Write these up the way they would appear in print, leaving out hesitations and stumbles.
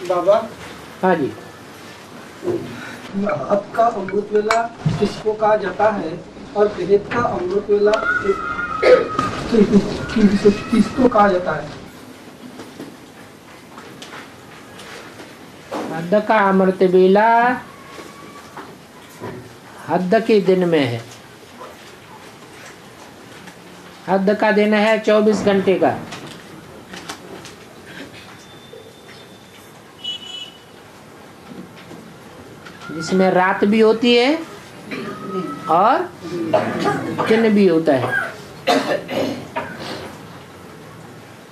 बाबा। हाँ जी। अब का अमृत वेला किसको कहा जाता है और भेद का अमृत वेला किसको कहा जाता है? हद का अमृत वेला हद के दिन में है। हद का दिन है 24 घंटे का। जिसमें रात भी होती है और दिन भी होता है।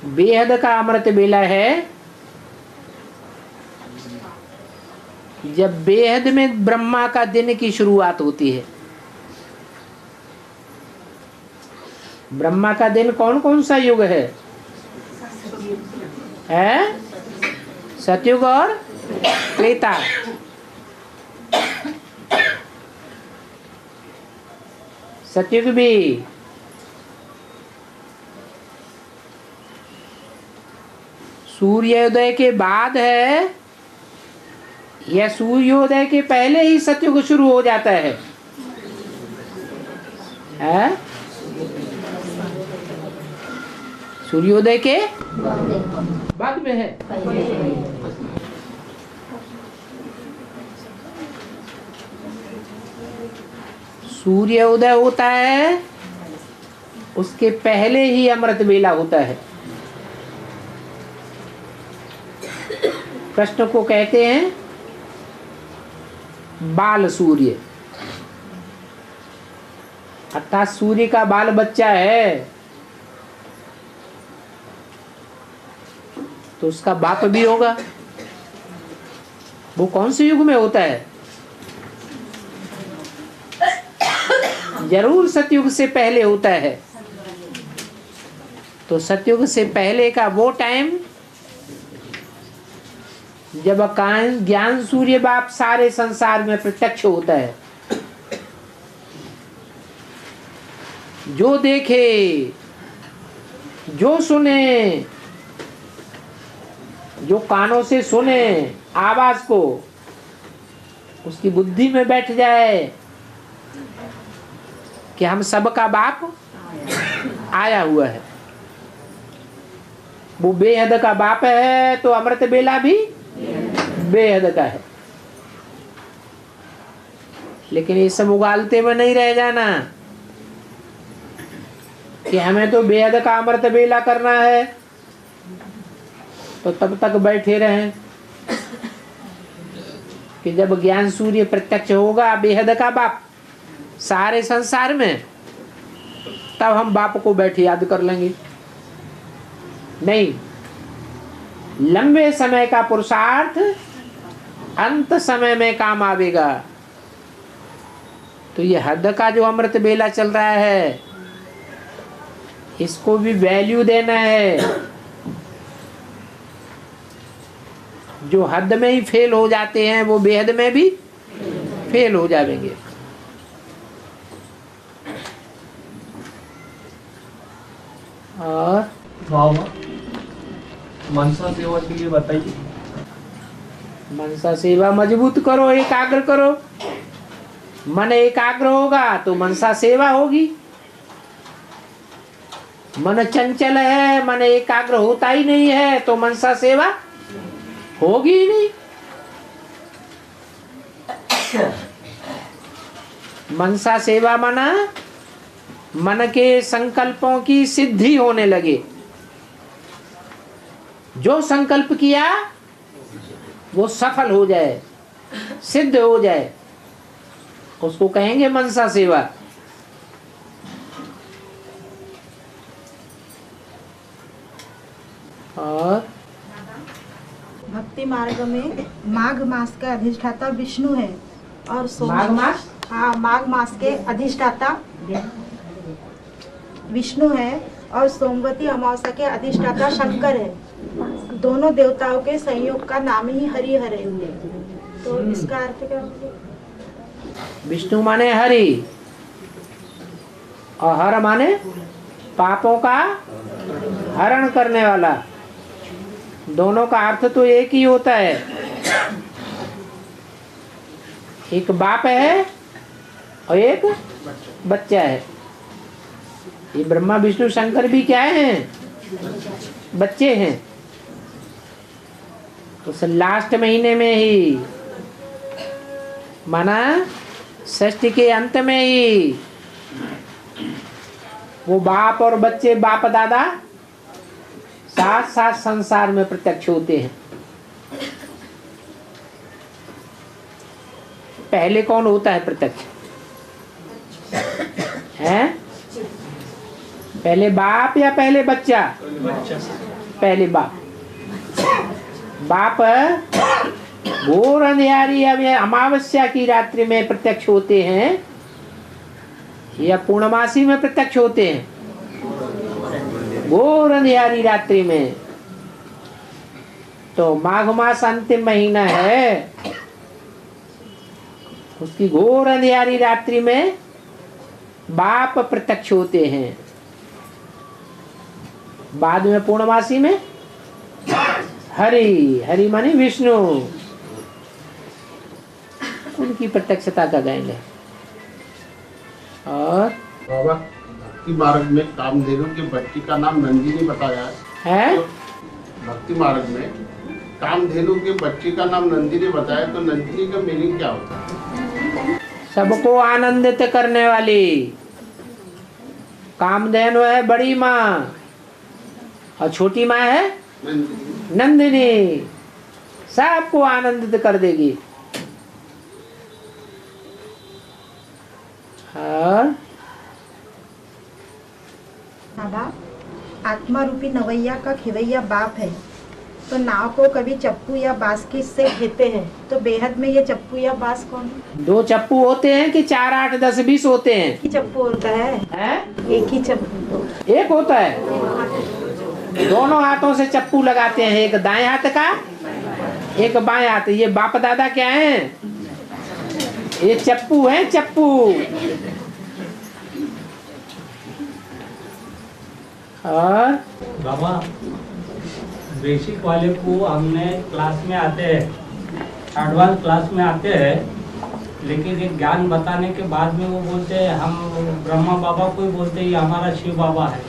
बेहद का अमृत वेला है जब बेहद में ब्रह्मा का दिन की शुरुआत होती है। ब्रह्मा का दिन कौन कौन सा युग है? सतयुग और त्रेता। सतयुग भी सूर्योदय के बाद है या सूर्योदय के पहले ही सतयुग शुरू हो जाता है? सूर्योदय के बाद में है। सूर्योदय होता है उसके पहले ही अमृत वेला होता है। कृष्ण को कहते हैं बाल सूर्य, अर्थात सूर्य का बाल बच्चा है तो उसका बाप भी होगा। वो कौन से युग में होता है? जरूर सतयुग से पहले होता है। तो सतयुग से पहले का वो टाइम जब ज्ञान सूर्य बाप सारे संसार में प्रत्यक्ष होता है। जो देखे, जो सुने, जो कानों से सुने आवाज को, उसकी बुद्धि में बैठ जाए कि हम सबका बाप आया हुआ है। वो बेहद का बाप है तो अमृत वेला भी बेहद का है। लेकिन ये सब उगालते में नहीं रह जाना कि हमें तो बेहद का अमृत वेला करना है, तो तब तक बैठे रहें कि जब ज्ञान सूर्य प्रत्यक्ष होगा बेहद का बाप सारे संसार में, तब हम बाप को बैठे याद कर लेंगे। नहीं, लंबे समय का पुरुषार्थ अंत समय में काम आवेगा। तो ये हद का जो अमृत वेला चल रहा है इसको भी वैल्यू देना है। जो हद में ही फेल हो जाते हैं वो बेहद में भी फेल हो जाएंगे। और मनसा सेवा के लिए बताइए। मनसा सेवा मजबूत करो, एकाग्र करो। मन एकाग्र होगा तो मनसा सेवा होगी। मन चंचल है, मन एकाग्र होता ही नहीं है तो मनसा सेवा होगी ही नहीं। मनसा सेवा माना मन के संकल्पों की सिद्धि होने लगे। जो संकल्प किया वो सफल हो जाए, सिद्ध हो जाए, उसको कहेंगे मनसा सेवा। और भक्ति मार्ग में माघ मास का अधिष्ठाता विष्णु है और माघ मास, हाँ, माघ मास के अधिष्ठाता विष्णु है और सोमवती अमावस्या के अधिष्ठाता शंकर है। दोनों देवताओं के संयोग का नाम ही हरिहर है। तो इसका अर्थ क्या होगा? विष्णु माने हरि और हर माने पापों का हरण करने वाला। दोनों का अर्थ तो एक ही होता है। एक बाप है और एक बच्चा है। ये ब्रह्मा विष्णु शंकर भी क्या हैं? बच्चे हैं। तो लास्ट महीने में ही माना षष्ठी के अंत में ही वो बाप और बच्चे, बाप दादा साथ साथ संसार में प्रत्यक्ष होते हैं। पहले कौन होता है प्रत्यक्ष? हैं? पहले बाप या पहले बच्चा? पहले बाप। बाप घोर अंधियारी अमावस्या की रात्रि में प्रत्यक्ष होते हैं या पूर्णमासी में प्रत्यक्ष होते हैं? घोर अंधियारी रात्रि में। तो माघ मास अंतिम महीना है, उसकी घोर अंधियारी रात्रि में बाप प्रत्यक्ष होते हैं। बाद में पूर्णमासी में हरि, हरि माने विष्णु, उनकी प्रत्यक्षता का गायन है। और बाबा भक्ति मार्ग में कामधेनु की बच्ची का नाम नंदिनी बताया है। तो भक्ति मार्ग में कामधेनु की बच्ची का नाम नंदिनी बताया, तो नंदिनी का मीनिंग क्या होता है? सबको आनंदित करने वाली। कामधेनु है बड़ी माँ और छोटी माँ है नंदिनी। सबको आनंदित कर देगी। और बाबा, आत्मा रूपी नवैया का खिवैया बाप है, तो नाव को कभी चप्पू या बांस की से खेते हैं, तो बेहद में ये चप्पू या बांस कौन है? 2 चप्पू होते हैं कि 4, 8, 10, 20 होते हैं? एक ही चप्पू होता है। एक ही चप्पू। एक होता है। दोनों हाथों से चप्पू लगाते हैं, एक दाएं हाथ का एक बाएं हाथ। ये बाप दादा क्या हैं? ये चप्पू है, चप्पू। और बाबा, बेसिक वाले को हमने क्लास में आते हैं, एडवांस क्लास में आते हैं, लेकिन एक ज्ञान बताने के बाद में वो बोलते हैं, हम ब्रह्मा बाबा को ही बोलते हैं ये हमारा शिव बाबा है।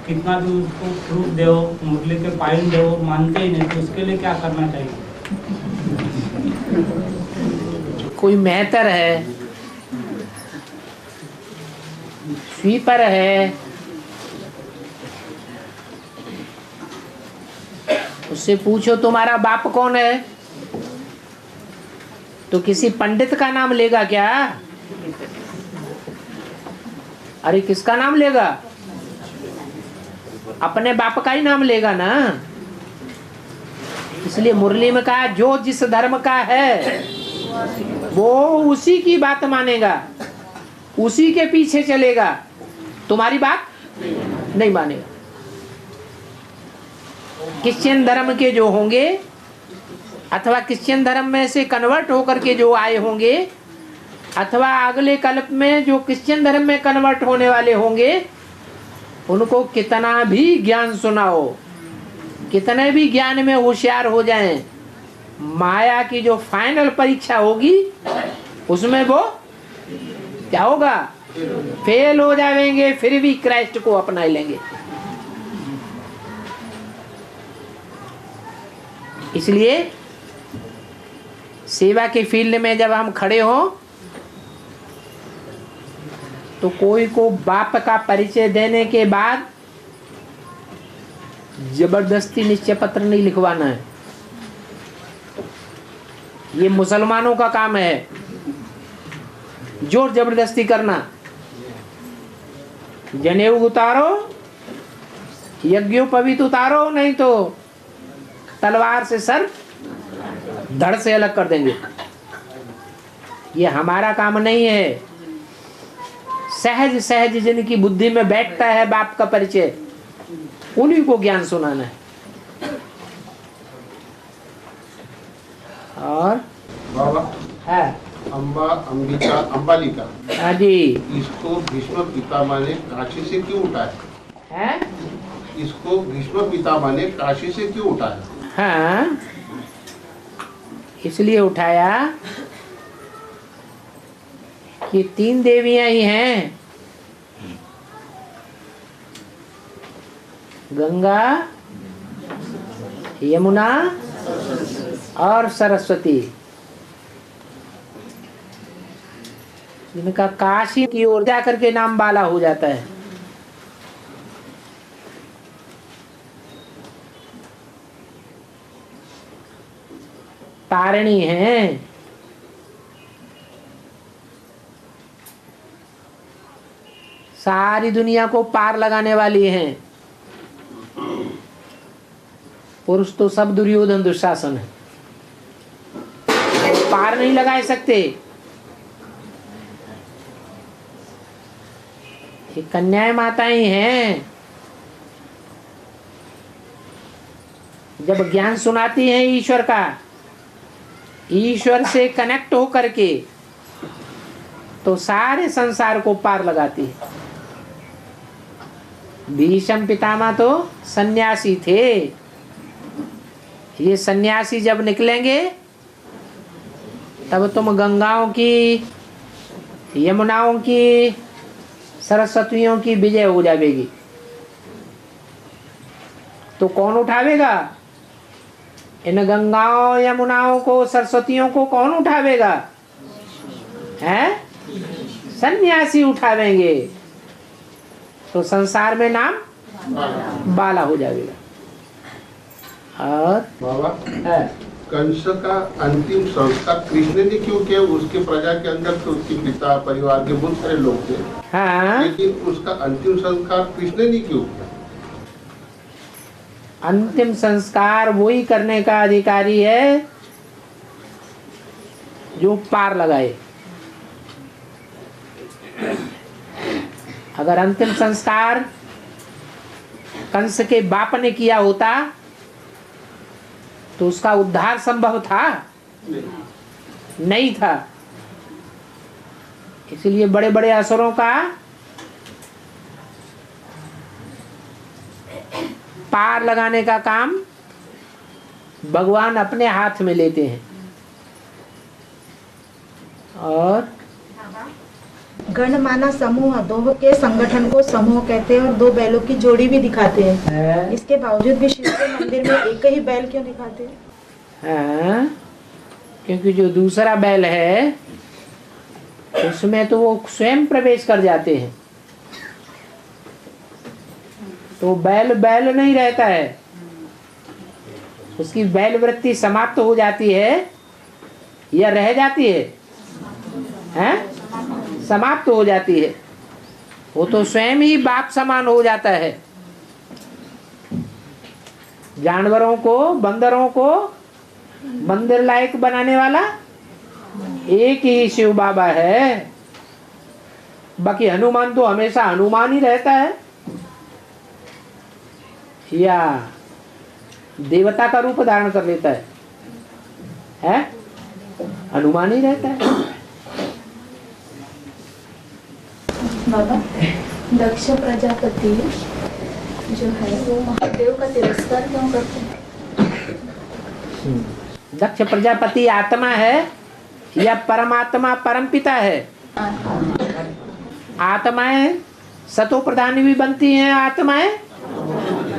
कितना भी उसको प्रूफ दो, मुरली के पॉइंट दो, मानते ही नहीं। तो उसके लिए क्या करना चाहिए? कोई मेहतर है, स्वीपर है, उससे पूछो तुम्हारा बाप कौन है, तो किसी पंडित का नाम लेगा क्या? अरे किसका नाम लेगा? अपने बाप का ही नाम लेगा ना। इसलिए मुरली में कहा जो जिस धर्म का है वो उसी की बात मानेगा, उसी के पीछे चलेगा, तुम्हारी बात नहीं मानेगा। क्रिश्चियन धर्म के जो होंगे अथवा क्रिश्चियन धर्म में से कन्वर्ट होकर के जो आए होंगे अथवा अगले कल्प में जो क्रिश्चियन धर्म में कन्वर्ट होने वाले होंगे, उनको कितना भी ज्ञान सुनाओ, कितने भी ज्ञान में होशियार हो जाएं, माया की जो फाइनल परीक्षा होगी उसमें वो क्या होगा? फेल हो जाएंगे, फिर भी क्राइस्ट को अपना लेंगे। इसलिए सेवा के फील्ड में जब हम खड़े हों तो कोई को बाप का परिचय देने के बाद जबरदस्ती निश्चय पत्र नहीं लिखवाना है। ये मुसलमानों का काम है, जोर जबरदस्ती करना। जनेऊ उतारो, यज्ञोपवीत उतारो, नहीं तो तलवार से सर धड़ से अलग कर देंगे। ये हमारा काम नहीं है। सहज सहज जिनकी बुद्धि में बैठता है बाप का परिचय, उन्हीं को ज्ञान सुनाना है। और बाबा है अंबालिका, हाँ जी, इसको भीष्म पितामह ने काशी से क्यों उठाया? है इसको भीष्म पितामह ने काशी से क्यों उठाया? हाँ, इसलिए उठाया कि 3 देवियां ही हैं, गंगा, यमुना और सरस्वती, इनका काशी की ओर जाकर के नाम बाला हो जाता है। तारिणी हैं, सारी दुनिया को पार लगाने वाली हैं। पुरुष तो सब दुर्योधन दुशासन है, पार नहीं लगा सकते। ये कन्याएं माताएं हैं, जब ज्ञान सुनाती हैं ईश्वर का, ईश्वर से कनेक्ट हो करके, तो सारे संसार को पार लगाती है। भीष्म पितामह तो सन्यासी थे, ये सन्यासी जब निकलेंगे तब तुम गंगाओं की, यमुनाओं की, सरस्वतियों की विजय हो जाएगी। तो कौन उठावेगा इन गंगाओं, यमुनाओं को, सरस्वतियों को? कौन उठावेगा? हैं? सन्यासी उठावेंगे, तो संसार में नाम बाला हो जाएगा। और बाबा, कंस का अंतिम संस्कार कृष्ण ने क्यों किया? उसके प्रजा के अंदर तो उसके पिता, परिवार के बहुत सारे लोग थे, हाँ, लेकिन उसका अंतिम संस्कार कृष्ण ने क्यों किया? अंतिम संस्कार वही करने का अधिकारी है जो पार लगाए। अगर अंतिम संस्कार कंस के बाप ने किया होता तो उसका उद्धार संभव था? नहीं था। इसलिए बड़े बड़े असुरों का पार लगाने का काम भगवान अपने हाथ में लेते हैं। और गणमाना समूह, दो के संगठन को समूह कहते हैं, और 2 बैलों की जोड़ी भी दिखाते हैं। इसके बावजूद भी शिव के मंदिर में एक ही बैल क्यों दिखाते हैं? हाँ, क्योंकि जो दूसरा बैल है उसमें तो वो स्वयं प्रवेश कर जाते हैं, तो बैल बैल नहीं रहता है, उसकी बैल वृत्ति समाप्त हो जाती है या रह जाती है? हैं? समाप्त हो जाती है। वो तो स्वयं ही बाप समान हो जाता है। जानवरों को, बंदरों को मंदिर लायक बनाने वाला एक ही शिव बाबा है। बाकी हनुमान तो हमेशा हनुमान ही रहता है, या देवता का रूप धारण कर लेता है? हनुमान ही रहता है। बाबा, दक्ष प्रजापति जो है वो महादेव का तिरस्कार क्यों करते हैं? दक्ष प्रजापति आत्मा है या परमात्मा परमपिता है? आत्माएं सतो प्रधान भी बनती हैं, आत्माएं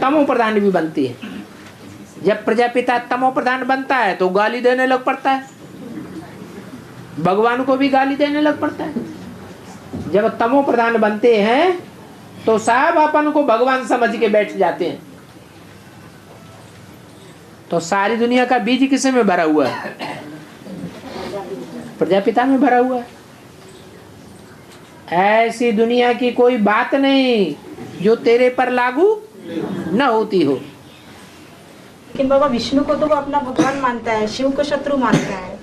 तमो प्रधान भी बनती है। जब प्रजापिता तमो प्रधान बनता है तो गाली देने लग पड़ता है, भगवान को भी गाली देने लग पड़ता है। जब तमो प्रधान बनते हैं तो सब अपन को भगवान समझ के बैठ जाते हैं। तो सारी दुनिया का बीज किसे में भरा हुआ है? प्रजापिता में भरा हुआ है। ऐसी दुनिया की कोई बात नहीं जो तेरे पर लागू न होती हो। लेकिन बाबा, विष्णु को तो वो अपना भगवान मानता है, शिव को शत्रु मानता है।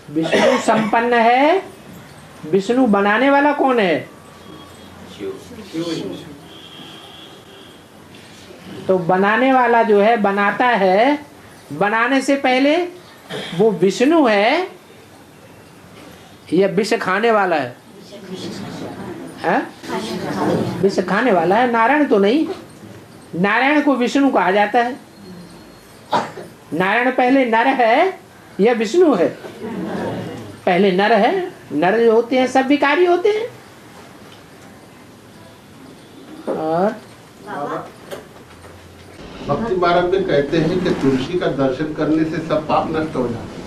विष्णु संपन्न है। विष्णु बनाने वाला कौन है? तो बनाने वाला जो है, बनाता है, बनाने से पहले वो विष्णु है या विष खाने वाला है? विष खाने वाला है। नारायण तो नहीं, नारायण को विष्णु कहा जाता है। नारायण पहले नर है या विष्णु है? पहले नर है। नर जो होते हैं सब विकारी होते हैं। और भक्ति मार्ग में कहते हैं कि तुलसी का दर्शन करने से सब पाप नष्ट हो जाते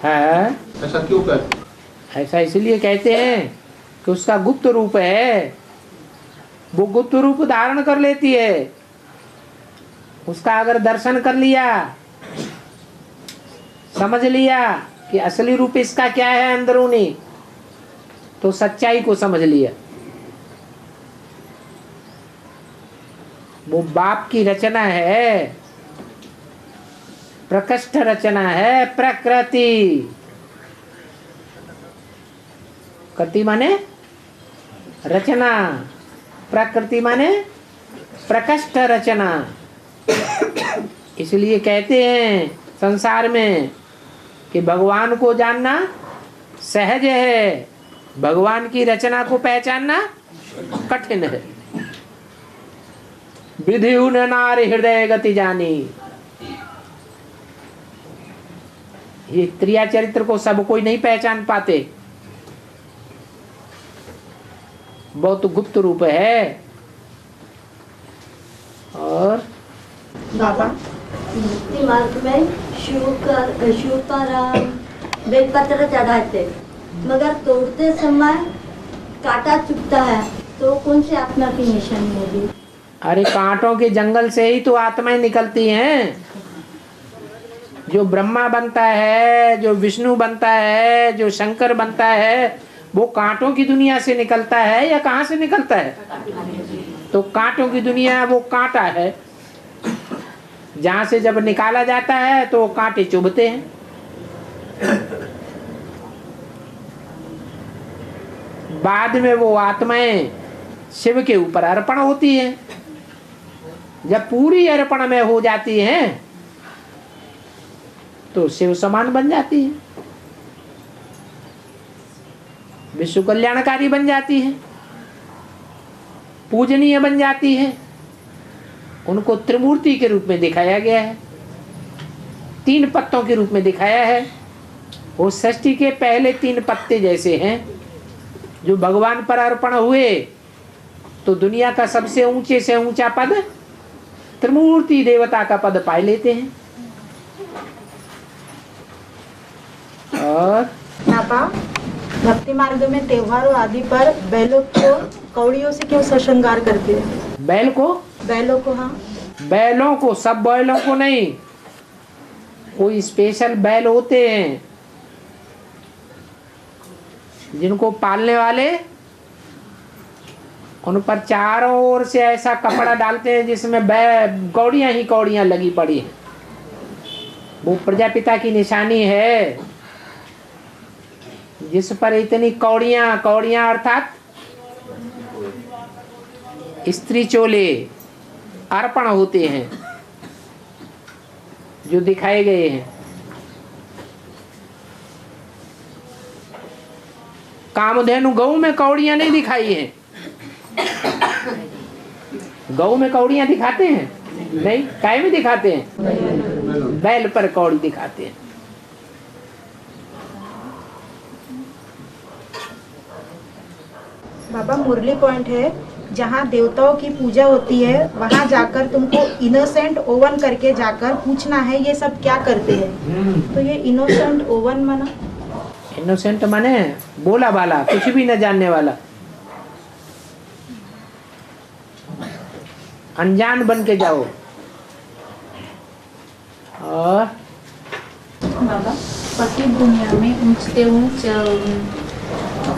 है, ऐसा क्यों कहते हैं? ऐसा इसलिए कहते हैं कि उसका गुप्त रूप है, वो गुप्त रूप धारण कर लेती है। उसका अगर दर्शन कर लिया, समझ लिया कि असली रूप इसका क्या है अंदरूनी, तो सच्चाई को समझ लिया। वो बाप की रचना है, प्रकृष्ट रचना है। प्रकृति, कृति माने रचना, प्रकृति माने प्रकृष्ट रचना। इसलिए कहते हैं संसार में कि भगवान को जानना सहज है, भगवान की रचना को पहचानना कठिन है। विधि नारी हृदय गति जानी। ये त्रिया चरित्र को सब कोई नहीं पहचान पाते, बहुत गुप्त रूप है। और बाबा भक्ति मार्ग में शिव का बेलपत्र चढ़ाते, मगर तोड़ते समय कांटा चुभता है, तो कौन सी आत्मा की निशानी होगी? अरे कांटों के जंगल से ही तो आत्माएं निकलती हैं। जो ब्रह्मा बनता है, जो विष्णु बनता है, जो शंकर बनता है, वो कांटों की दुनिया से निकलता है या कहाँ से निकलता है? तो कांटों की दुनिया वो कांटा है, जहाँ से जब निकाला जाता है तो कांटे चुभते हैं। बाद में वो आत्माएं शिव के ऊपर अर्पण होती हैं। जब पूरी अर्पण में हो जाती हैं तो शिव समान बन जाती है, विश्व कल्याणकारी बन जाती है, पूजनीय बन जाती है। उनको त्रिमूर्ति के रूप में दिखाया गया है, 3 पत्तों के रूप में दिखाया है। वो सृष्टि के पहले 3 पत्ते जैसे हैं जो भगवान पर अर्पण हुए तो दुनिया का सबसे ऊंचे से ऊंचा पद त्रिमूर्ति देवता का पद पाए लेते हैं। और बाबा भक्ति मार्ग में त्योहारों आदि पर बैलों को कौड़ियों से क्यों श्रृंगार करते हैं? बैलों को हाँ, बैलों को, सब बैलों को नहीं, कोई स्पेशल बैल होते हैं जिनको पालने वाले उन पर चारों ओर से ऐसा कपड़ा डालते हैं जिसमें कौड़ियां ही कौड़ियां लगी पड़ी हैं। वो प्रजापिता की निशानी है जिस पर इतनी कौड़ियां अर्थात स्त्री चोले अर्पण होते हैं जो दिखाए गए हैं। कामधेनु गऊ में कौड़ियां नहीं दिखाई हैं। गऊ में कौड़ियां दिखाते हैं? नहीं। काय में दिखाते हैं? बैल पर कौड़ी दिखाते हैं। बाबा मुरली पॉइंट है जहाँ देवताओं की पूजा होती है, वहाँ जाकर तुमको इनोसेंट ओवन करके जाकर पूछना है ये सब क्या करते हैं। तो ये इनोसेंट ओवन माना? इनोसेंट माने बोला वाला, कुछ भी न जानने वाला, अनजान बन के जाओ। और बाबा पति दुनिया में ऊंचते ऊंच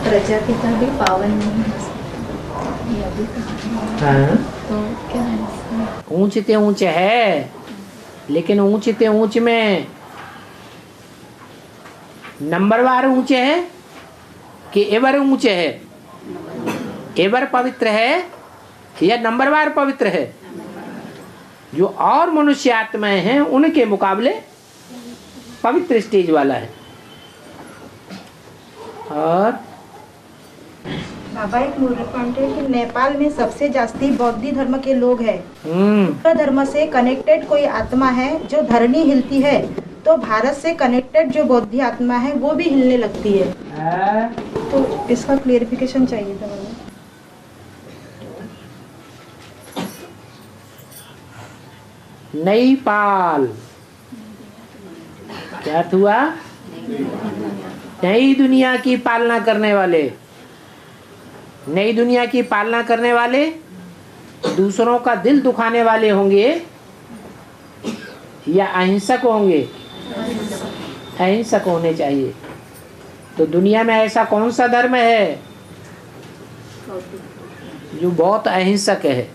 प्रजापिता भी पावन नहीं हो सकता, ये अभी कहा है। हाँ, तो क्या है इसमें? ऊंचते ऊंच है, लेकिन ऊंचते ऊंच में नंबरवार ऊंचे है कि एवर ऊंचे है? एवर पवित्र है या नंबरवार पवित्र है? जो और मनुष्य आत्माएं हैं उनके मुकाबले पवित्र स्टेज वाला है। और बाबा एक मूर्ख पॉइंट है कि नेपाल में सबसे जास्ती बौद्ध धर्म के लोग हैं। धर्म से कनेक्टेड कोई आत्मा है जो धरनी हिलती है, तो भारत से कनेक्टेड जो बौद्ध आत्मा है वो भी हिलने लगती है। तो इसका क्लेरिफिकेशन चाहिए था मुझे। नेपाल क्या हुआ? नई दुनिया की पालना करने वाले, नई दुनिया की पालना करने वाले दूसरों का दिल दुखाने वाले होंगे या अहिंसक होंगे? अहिंसक होने चाहिए। तो दुनिया में ऐसा कौन सा धर्म है जो बहुत अहिंसक है?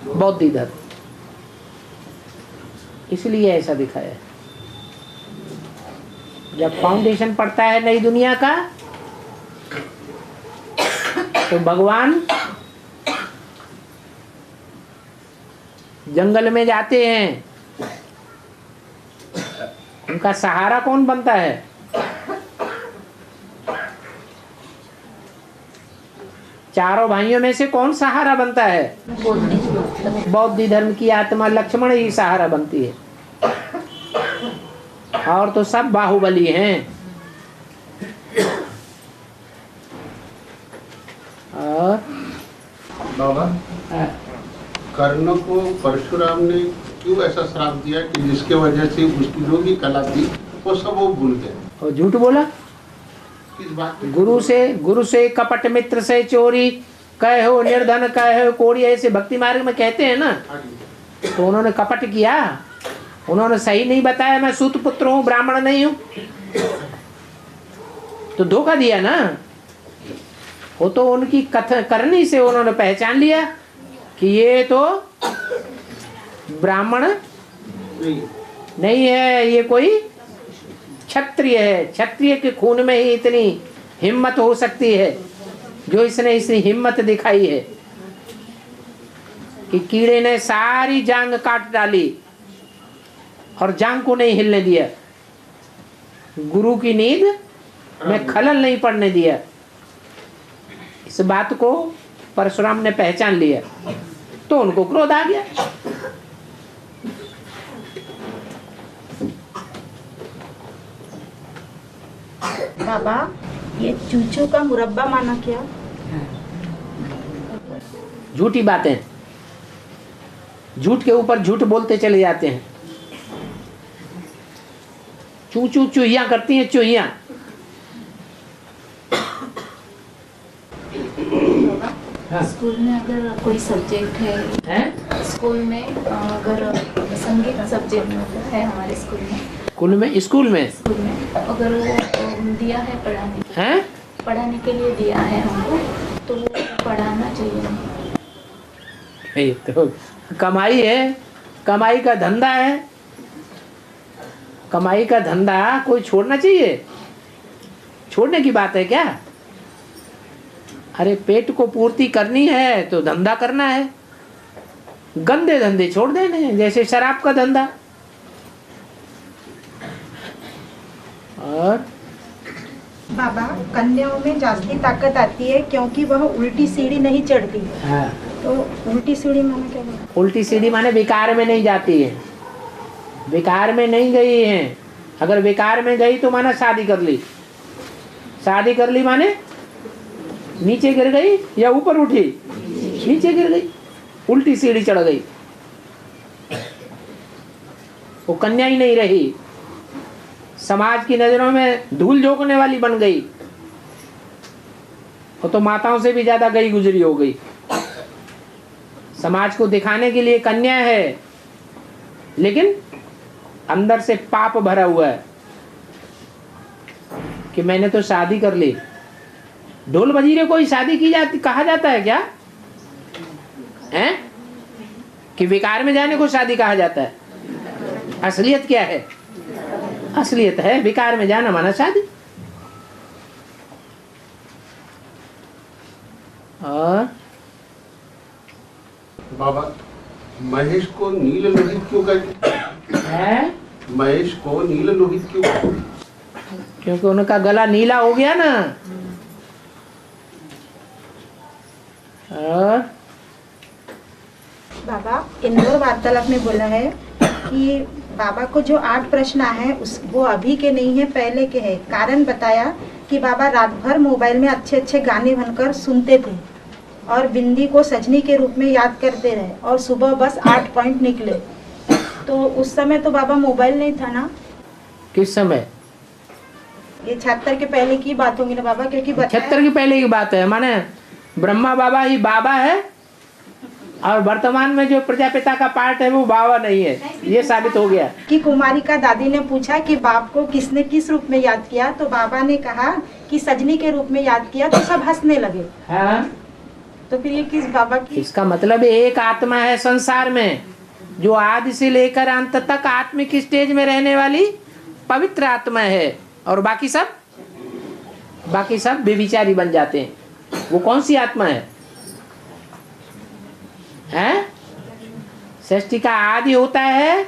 बौद्ध धर्म। इसलिए ऐसा दिखाया है। जब फाउंडेशन पड़ता है नई दुनिया का, तो भगवान जंगल में जाते हैं। उनका सहारा कौन बनता है? चारों भाइयों में से कौन सहारा बनता है? बौद्ध धर्म की आत्मा लक्ष्मण ही सहारा बनती है। और तो सब बाहुबली हैं। और बाबा, कर्ण को परशुराम ने क्यों ऐसा श्राप दिया कि जिसके वजह से उसकी जो भी कला थी वो सब वो भूल गए? और झूठ बोला। किस बात पे? गुरु से कपट, मित्र से चोरी, कहे हो निर्धन, कहे हो कोड़ी, ऐसे भक्ति मार्ग में कहते हैं ना। तो उन्होंने कपट किया, उन्होंने सही नहीं बताया मैं सूत पुत्र हूँ, ब्राह्मण नहीं हूँ, तो धोखा दिया ना। वो तो उनकी कथन करनी से उन्होंने पहचान लिया कि ये तो ब्राह्मण नहीं है, ये कोई क्षत्रिय है। क्षत्रिय के खून में ही इतनी हिम्मत हो सकती है जो इसने इतनी हिम्मत दिखाई है कि कीड़े ने सारी जांग काट डाली और जांग को नहीं हिलने दिया, गुरु की नींद में खलल नहीं पड़ने दिया। इस बात को परशुराम ने पहचान लिया तो उनको क्रोध आ गया। बाबा, ये चूचू का मुरब्बा माना क्या? झूठी बातें, झूठ के ऊपर झूठ बोलते चले जाते हैं। चू चू चूहिया करती हैं, चूहिया। स्कूल में अगर कोई सब्जेक्ट है, स्कूल में अगर संगीत सब्जेक्ट है हमारे स्कूल में, स्कूल में अगर वो दिया है पढ़ाने के लिए दिया है हमको, तो वो पढ़ाना चाहिए। तो कमाई है, कमाई का धंधा है, कमाई का धंधा कोई छोड़ना चाहिए? छोड़ने की बात है क्या? अरे पेट को पूर्ति करनी है तो धंधा करना है। गंदे धंधे छोड़ देने हैं, जैसे शराब का धंधा। और बाबा, कन्याओं में जास्ती ताकत आती है क्योंकि वह उल्टी सीढ़ी नहीं चढ़ती। हाँ। तो उल्टी सीढ़ी माने क्या बात? उल्टी सीढ़ी माने विकार में नहीं जाती है, विकार में नहीं गई है। अगर विकार में गई तो माना शादी कर ली, शादी कर ली माने नीचे गिर गई या ऊपर उठी, नीचे गिर गई, उल्टी सीढ़ी चढ़ गई, वो कन्या ही नहीं रही, समाज की नजरों में धूल झोंकने वाली बन गई। वो तो माताओं से भी ज्यादा गई गुजरी हो गई। समाज को दिखाने के लिए कन्या है, लेकिन अंदर से पाप भरा हुआ है कि मैंने तो शादी कर ली। ढोल बजीरे को ही शादी की जाती कहा जाता है क्या? हैं? कि विकार में जाने को शादी कहा जाता है? असलियत क्या है? असलियत है विकार में जाना माना शादी। और बाबा, महेश को नील लोहित क्यों कहते हैं? महेश को नील लोहित क्यों कहते हैं? क्योंकि उनका गला नीला हो गया ना। और बाबा इंदौर वार्तालाप में बोला है कि बाबा को जो 8 प्रश्न आए हैं उस वो अभी के नहीं है, पहले के हैं। कारण बताया कि बाबा रात भर मोबाइल में अच्छे अच्छे गाने बनकर सुनते थे और बिंदी को सजनी के रूप में याद करते रहे और सुबह बस 8 पॉइंट निकले। तो उस समय तो बाबा मोबाइल नहीं था ना? किस समय? ये 76 के पहले की बात होगी ना बाबा, क्योंकि 76 के पहले की बात है। माने ब्रह्मा बाबा ही बाबा है और वर्तमान में जो प्रजापिता का पार्ट है वो बाबा नहीं है, ये साबित हो गया। कि कुमारी का दादी ने पूछा कि बाप को किसने किस रूप में याद किया, तो बाबा ने कहा कि सजनी के रूप में याद किया, तो सब हंसने लगे। हाँ? तो फिर ये किस बाबा की? इसका मतलब एक आत्मा है संसार में जो आदि से लेकर अंत तक आत्मिक स्टेज में रहने वाली पवित्र आत्मा है, और बाकी सब बेविचारी बन जाते हैं। वो कौन सी आत्मा है? हैं? सृष्टि का आदि होता है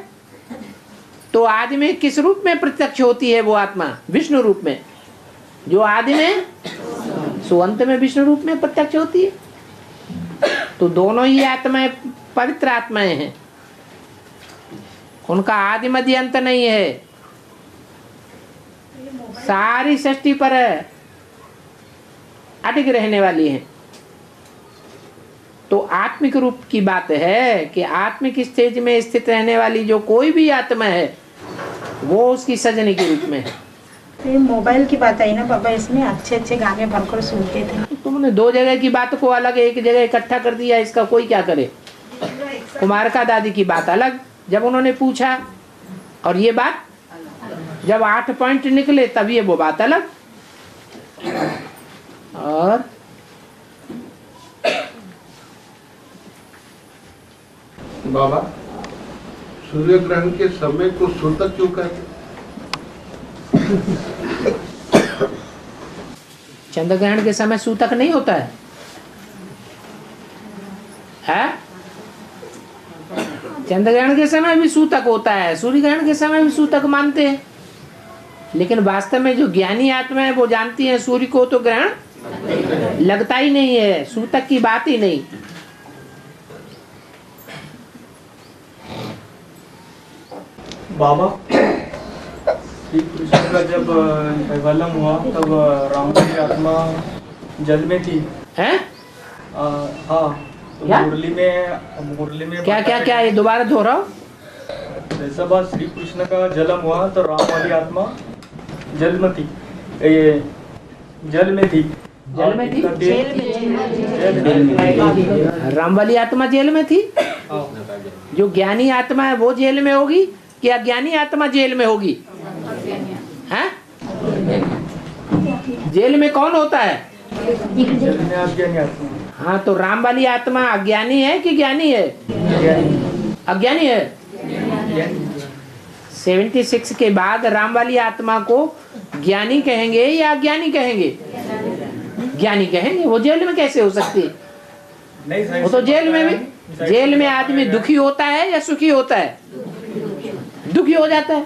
तो आदि में किस रूप में प्रत्यक्ष होती है वो आत्मा? विष्णु रूप में। जो आदि में सो अंत में विष्णु रूप में प्रत्यक्ष होती है। तो दोनों ही आत्माएं पवित्र आत्माएं हैं, उनका आदि मध्य अंत नहीं है। सारी सृष्टि पर अटक रहने वाली है। तो आत्मिक रूप की बात है कि आत्मिक स्टेज में स्थित रहने वाली जो कोई भी आत्मा है वो उसकी सजनी के रूप में है। फिर मोबाइल की बात आई ना बाबा, इसमें अच्छे अच्छे गाने भरकर सुनते थे। तुमने 2 जगह की बात को अलग एक जगह इकट्ठा कर दिया, इसका कोई क्या करे। कुमार का दादी की बात अलग जब उन्होंने पूछा, और ये बात जब 8 पॉइंट निकले तब ये वो बात अलग। और बाबा सूर्य ग्रहण के समय को सूतक क्यों कहते? चंद्र ग्रहण के समय सूतक नहीं होता है, है? चंद्र ग्रहण के समय भी सूतक होता है, सूर्य ग्रहण के समय भी सूतक मानते हैं। लेकिन वास्तव में जो ज्ञानी आत्मा है वो जानती है सूर्य को तो ग्रहण लगता ही नहीं है, सूतक की बात ही नहीं। बाबा श्री कृष्ण का जब वलम हुआ तब राम की आत्मा जल में थी, है? हाँ, तो क्या? मुरली में क्या क्या क्या ये दोबारा दोहराओ। जैसा बात श्री कृष्ण का जन्म हुआ तो राम वाली आत्मा जल में थी, ये जल में थी। जल में थी? जेल राम वाली आत्मा जेल में थी। जो ज्ञानी आत्मा है वो जेल में होगी कि अज्ञानी आत्मा जेल में होगी? हैं? जेल में कौन होता है? अज्ञानी आत्मा। हाँ, तो राम वाली आत्मा अज्ञानी है कि ज्ञानी है? अज्ञानी है। 76 के बाद राम वाली आत्मा को ज्ञानी कहेंगे या अज्ञानी कहेंगे? ज्ञानी कहेंगे। वो जेल में कैसे हो सकती है? नहीं, वो तो जेल में भी, जेल में आदमी दुखी होता है या सुखी होता है? दुखी हो जाता है।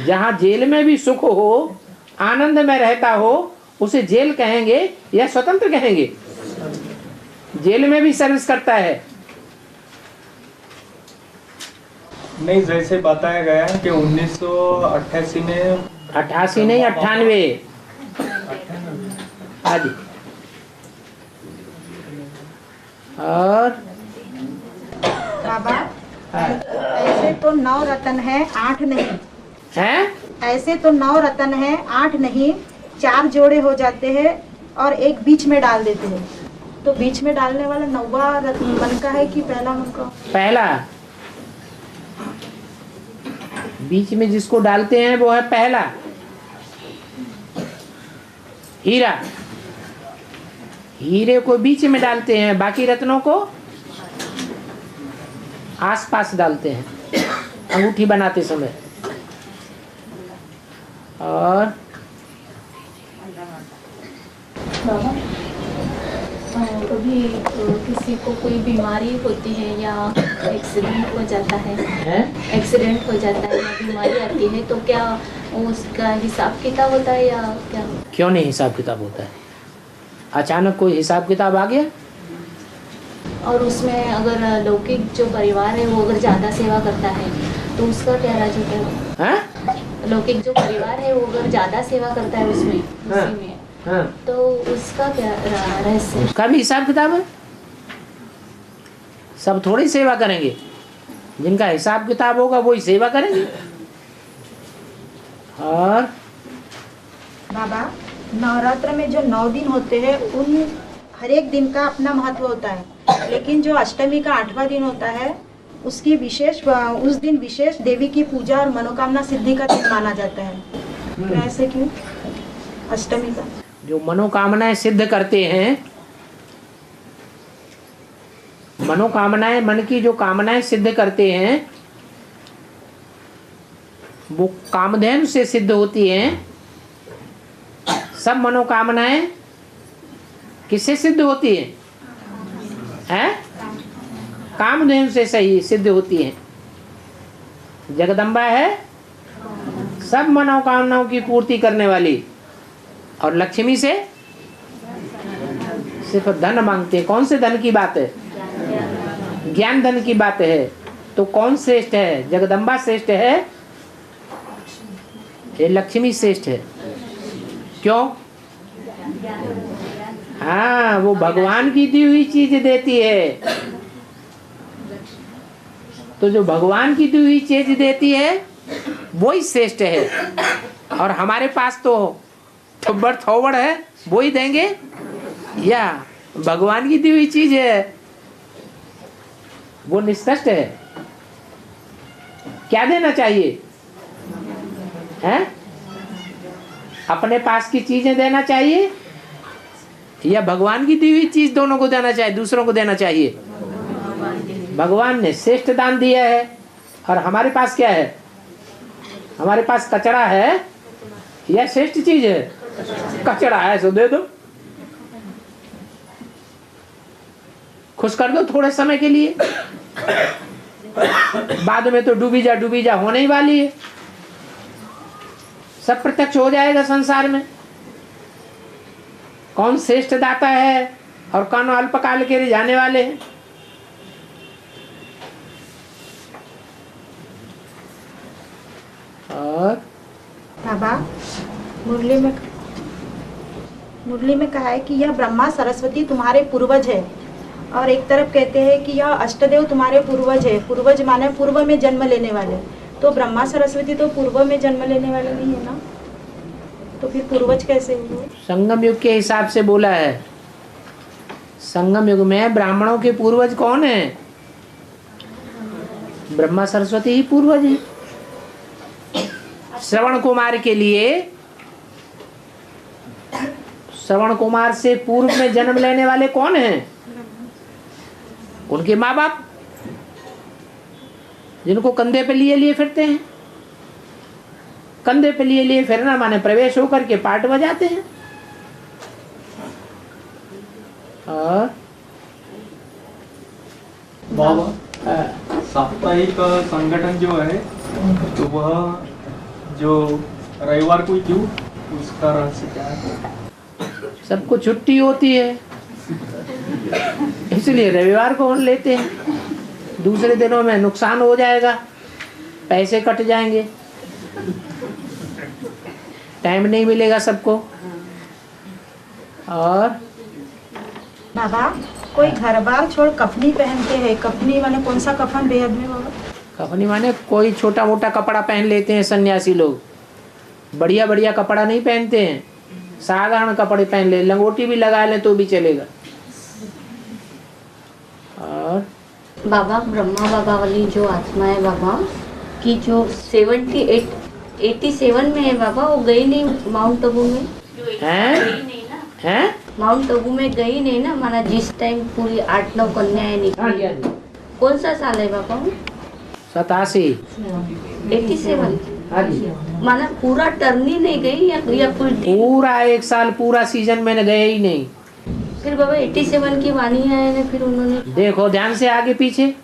जहाँ जेल में भी सुख हो, आनंद में रहता हो, उसे जेल कहेंगे या स्वतंत्र कहेंगे? जेल में भी सर्विस करता है। नहीं, जैसे बताया गया है कि 1988 में 88 नहीं 98। हाँ जी। और बाबा ऐसे तो 9 रतन है, 8 नहीं हैं? ऐसे तो 9 रतन है, 8 नहीं, 4 जोड़े हो जाते हैं और एक बीच में डाल देते हैं। तो बीच में डालने वाला 9वां रत्न मन का है कि पहला मन का? पहला। बीच में जिसको डालते हैं वो है पहला, हीरा। हीरे को बीच में डालते हैं, बाकी रत्नों को आसपास डालते हैं अंगूठी बनाते समय। और कभी किसी को कोई बीमारी होती है या एक्सीडेंट हो जाता है, एक्सीडेंट हो जाता है या बीमारी आती है, तो क्या उसका हिसाब किताब होता है या क्या? क्यों नहीं हिसाब किताब होता है? अचानक कोई हिसाब किताब आ गया और उसमें अगर लौकिक जो परिवार है वो अगर ज़्यादा सेवा करता है तो उसका क्या राज होता है? हाँ? लौकिक जो परिवार है वो अगर ज़्यादा सेवा करता है उसमें उसी में हाँ। तो उसका क्या रहस्य? उसका भी हिसाब किताब है। सब थोड़ी सेवा करेंगे, जिनका हिसाब किताब होगा वही सेवा करेंगे। और बाबा, नवरात्र में जो 9 दिन होते हैं उन हर एक दिन का अपना महत्व होता है, लेकिन जो अष्टमी का 8वां दिन होता है उसकी उस दिन विशेष देवी की पूजा और मनोकामना सिद्धि का दिन माना जाता है। तो ऐसे क्यों अष्टमी का? जो मनोकामनाएं सिद्ध करते हैं, मनोकामनाएं, मन की जो कामनाएं सिद्ध करते हैं वो कामधेनु से सिद्ध होती हैं। सब मनोकामनाएं किससे सिद्ध होती हैं? हैं? कामधेनु से सही सिद्ध होती हैं। जगदम्बा है सब मनोकामनाओं की पूर्ति करने वाली, और लक्ष्मी से सिर्फ धन मांगते हैं। कौन से धन की बात है? ज्ञान धन की बात है। तो कौन श्रेष्ठ है? जगदम्बा श्रेष्ठ है, ये लक्ष्मी श्रेष्ठ है। क्यों? हाँ, वो भगवान की दी हुई चीज देती है। तो जो भगवान की दी हुई चीज देती है वही श्रेष्ठ है, और हमारे पास तो थोबड़ थोबड़ है, वो ही देंगे या भगवान की दी हुई चीज है वो निष्कृष्ट है? क्या देना चाहिए? हैं? अपने पास की चीजें देना चाहिए या भगवान की दी हुई चीज? दोनों को देना चाहिए, दूसरों को देना चाहिए। भगवान ने श्रेष्ठ दान दिया है, और हमारे पास क्या है? हमारे पास कचरा है या श्रेष्ठ चीज है? कचरा है, सो दे दो, खुश कर दो थोड़े समय के लिए, बाद में तो डूबी जा होने ही वाली है। सब प्रत्यक्ष हो जाएगा संसार में, कौन श्रेष्ठ दाता है और कौन अल्पकाल के लिए जाने वाले हैं। और बाबा, मुरली में कहा है कि यह ब्रह्मा सरस्वती तुम्हारे पूर्वज है, और एक तरफ कहते हैं कि यह अष्टदेव तुम्हारे पूर्वज है। पूर्वज माने पूर्व में जन्म लेने वाले, तो ब्रह्मा सरस्वती तो पूर्व में जन्म लेने वाले नहीं है ना, तो फिर पूर्वज कैसे हुए? संगम युग के हिसाब से बोला है। संगम युग में ब्राह्मणों के पूर्वज कौन है? ब्रह्मा सरस्वती ही पूर्वज है। श्रवण कुमार के लिए, श्रवण कुमार से पूर्व में जन्म लेने वाले कौन हैं? उनके माँ बाप, जिनको कंधे पे लिए फिरते हैं। कंधे पे लिए फिरना माने प्रवेश होकर के पाठ बजाते हैं। और बाबा, साप्ताहिक संगठन जो है तो वह जो रविवार को क्यों, उसका रहस्य क्या है? सबको छुट्टी होती है इसलिए रविवार को लेते हैं। दूसरे दिनों में नुकसान हो जाएगा, पैसे कट जाएंगे, टाइम नहीं मिलेगा सबको। और बाबा, कोई घर बार छोड़ कफनी पहनते हैं। कफनी माने कौन सा कफन बेहद में बाबा? कफनी माने कोई छोटा मोटा कपड़ा पहन लेते हैं सन्यासी लोग, बढ़िया बढ़िया कपड़ा नहीं पहनते हैं, साधारण कपड़े पहन ले, लंगोटी भी लगा ले तो भी चलेगा। और बाबा, ब्रह्मा बाबा वाली जो आत्मा है बाबा की, जो 87 में है बाबा, वो गई नहीं माउंट आबू में? हैं? माउंट आबू में गई नहीं ना, माना जिस टाइम पूरी 8-9 कन्याएं निकली। कौन सा साल है बाबा? 87। 87। माना पूरा टर्न ही नहीं गई या पूरा एक साल पूरा सीजन में गए ही नहीं। फिर बाबा 87 की वाणी है ना, फिर उन्होंने देखो ध्यान से आगे पीछे।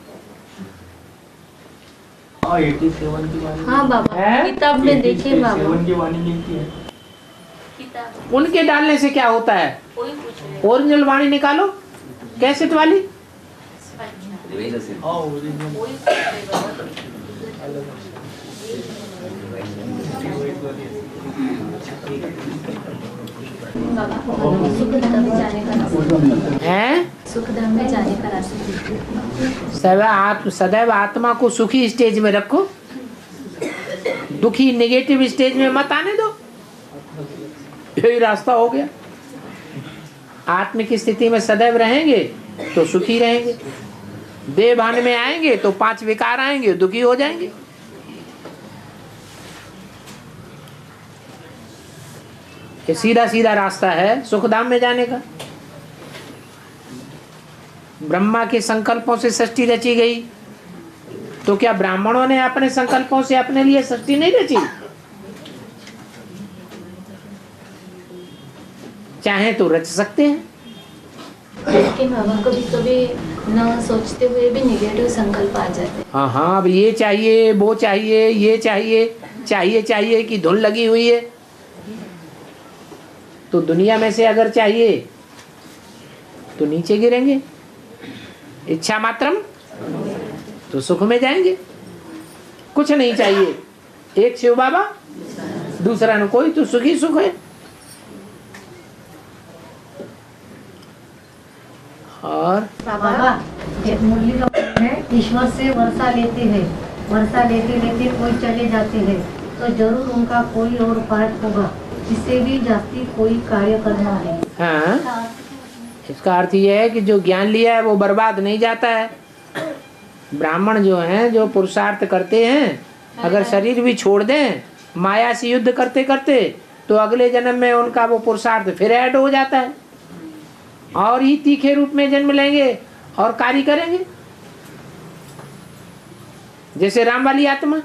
87 की वाणी। हाँ बाबा, किताब में देखिए बाबा, 87 की वाणी लिखी है। उनके डालने से क्या होता है? ओरिजिनल वाणी निकालो, कैसेट वाली, सुख धाम में जाने का रास्ता हैं? सुख धाम में जाने का रास्ता। सदैव आत्मा को सुखी स्टेज में रखो, दुखी नेगेटिव स्टेज में मत आने दो। यही रास्ता हो गया। आत्मिक स्थिति में सदैव रहेंगे तो सुखी रहेंगे, देह भान में आएंगे तो 5 विकार आएंगे, दुखी हो जाएंगे। ये सीधा सीधा रास्ता है सुखधाम में जाने का। ब्रह्मा के संकल्पों से सृष्टि रची गई, तो क्या ब्राह्मणों ने अपने संकल्पों से अपने लिए सृष्टि नहीं रची? चाहे तो रच सकते हैं। लेकिन बाबा कभी कभी न सोचते हुए भी निगेटिव संकल्प आ जाते हैं। हाँ हाँ, अब ये चाहिए, वो चाहिए, ये चाहिए कि धुन लगी हुई है। तो दुनिया में से अगर चाहिए तो नीचे गिरेंगे, इच्छा मात्रम तो सुख में जाएंगे। कुछ नहीं चाहिए, एक शिव बाबा, दूसरा न कोई, तो सुखी सुख है। और बाबा मुरली में ईश्वर से वर्षा लेते हैं, वर्षा लेते लेते कोई चले जाते हैं, तो जरूर उनका कोई और पाठ होगा, इससे भी जास्ती कोई कार्य करना है। हाँ, इसका अर्थ ये है कि जो ज्ञान लिया है वो बर्बाद नहीं जाता है। ब्राह्मण जो हैं, जो पुरुषार्थ करते हैं, अगर शरीर भी छोड़ दें माया से युद्ध करते करते, तो अगले जन्म में उनका वो पुरुषार्थ फिर ऐड हो जाता है और ही तीखे रूप में जन्म लेंगे और कार्य करेंगे, जैसे राम वाली आत्मा।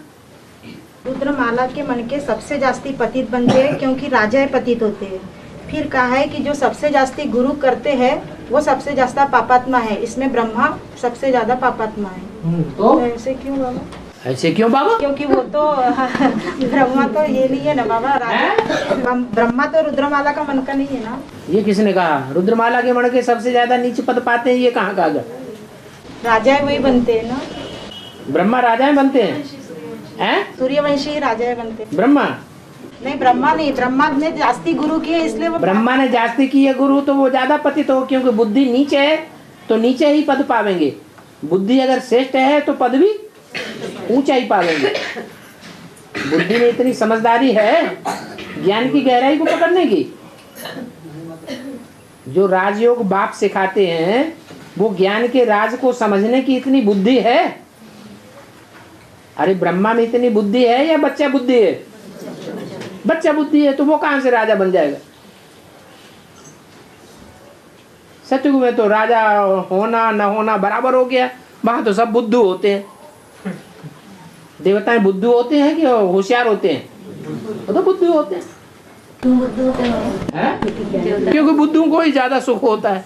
रुद्रमाला के मन के सबसे जास्ती पतित बनते हैं, क्योंकि राजा पतित होते हैं। फिर कहा है कि जो सबसे जास्ती गुरु करते हैं वो सबसे ज्यादा पापात्मा है। इसमें ब्रह्मा सबसे ज्यादा पापात्मा है। तो ऐसे क्यों बाबा? ऐसे क्यों बाबा? क्योंकि वो तो ब्रह्मा तो ये नहीं है ना बाबा, राजा। ब्रह्मा तो रुद्रमाला का मन का नहीं है ना। ये किसने कहा? रुद्रमाला के मन के सबसे ज्यादा नीचे पद पाते हैं, ये कहाँ कहा गया? राजा वही बनते हैं ना। ब्रह्मा राजा बनते हैं? सूर्यवंशी राजा बनते हैं। ब्रह्मा नहीं, ब्रह्मा नहीं, ब्रह्मा ने जास्ती गुरु किए इसलिए वो। ब्रह्मा ने जास्ती किए गुरु, तो वो ज्यादा पतित हो, क्योंकि बुद्धि नीचे है तो नीचे ही पद पावेंगे। बुद्धि अगर श्रेष्ठ है तो पद भी ऊंचा ही पावेंगे। बुद्धि में इतनी समझदारी है ज्ञान की गहराई को पकड़ने की। जो राजयोग बाप सिखाते हैं वो ज्ञान के राज को समझने की इतनी बुद्धि है। अरे ब्रह्मा में इतनी बुद्धि है या बच्चा बुद्धि है? बच्चा बुद्धि है, तो वो कहां से राजा बन जाएगा? सतयुग में तो राजा होना न होना बराबर हो गया। वहां तो सब बुद्धू होते हैं। देवताएं बुद्धू होते हैं कि होशियार होते हैं? वो तो बुद्धू होते हैं। क्योंकि बुद्धू को ही ज्यादा सुख होता है।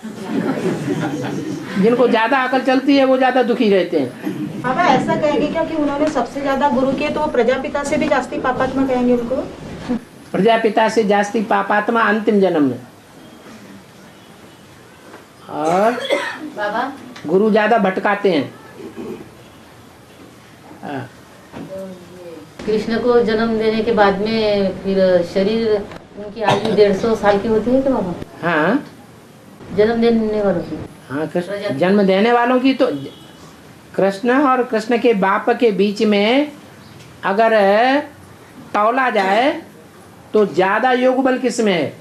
जिनको ज्यादा अकल चलती है वो ज्यादा दुखी रहते हैं। बाबा ऐसा कहेंगे क्योंकि उन्होंने सबसे ज्यादा गुरु किए, तो वो प्रजापिता से भी जास्ती पापात्मा कहेंगे उनको। प्रजापिता से जास्ती पापात्मा अंतिम जन्म में। और बाबा गुरु ज्यादा भटकाते हैं। कृष्ण को जन्म देने के बाद में फिर शरीर उनकी आयु 150 साल की होती है क्या बाबा? हाँ, जन्म देने वालों की। हाँ, कृष्ण जन्म देने वालों की तो कृष्ण और कृष्ण के बाप के बीच में अगर तौला जाए तो ज्यादा योग बल किस में है?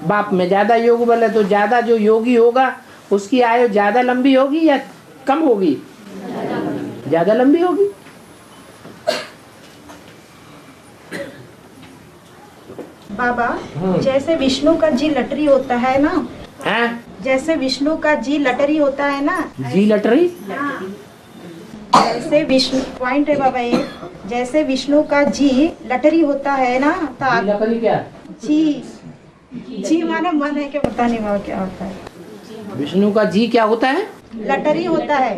बाप में ज्यादा योग बल है, तो ज्यादा जो योगी होगा उसकी आयु ज्यादा लंबी होगी या कम होगी? ज्यादा लंबी होगी। बाबा जैसे विष्णु का जी लटरी होता है ना, जैसे विष्णु का जी लटरी होता है ना, जी लटरी, जैसे विष्णु पॉइंट है बाबा ये, जैसे विष्णु का जी लटरी होता है ना, लटरी क्या? जी माने मन है क्या? पता नहीं बाबा क्या होता है। विष्णु का जी क्या होता है? लटरी होता है।